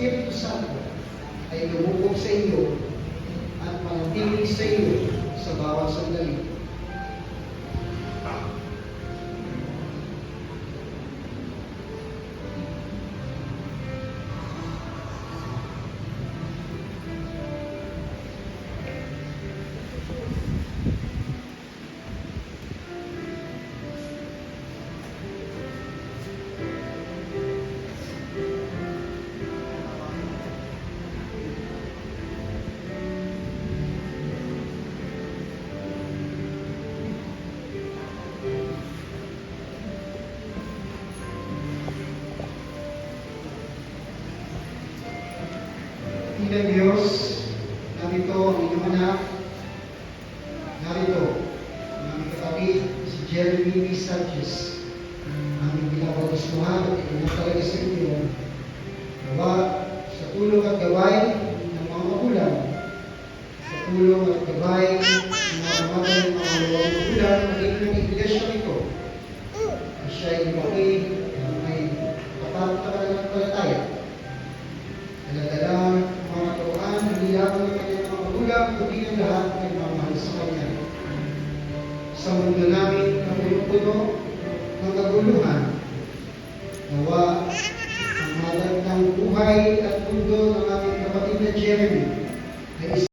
Espiritu Santo ay lumubog sa iyo at manatili sa iyo sa bawat sandali. Tingnan Diyos, narito ang inyong anak, narito ang aming kapatid, si Jeremy B. Sanchez, aming pinapagusmuhan at pinapalaga sa inyo, nawa sa tulong at gabay ng mga magulang, sa tulong at gabay ng mga mamagay ng mga magulang, maging ng iglesia nito, na siya ay lumaki na may tapat na pananampalataya. Dala-dala mga turuan, hindi lamang ng kanyang mga magulang, kundi ang lahat ay mamahal sa kanya. Sa mundo namin na puno-puno ng kaguluhan, nawa ang magandang buhay at mundo ng aming kapatid na Jeremy ay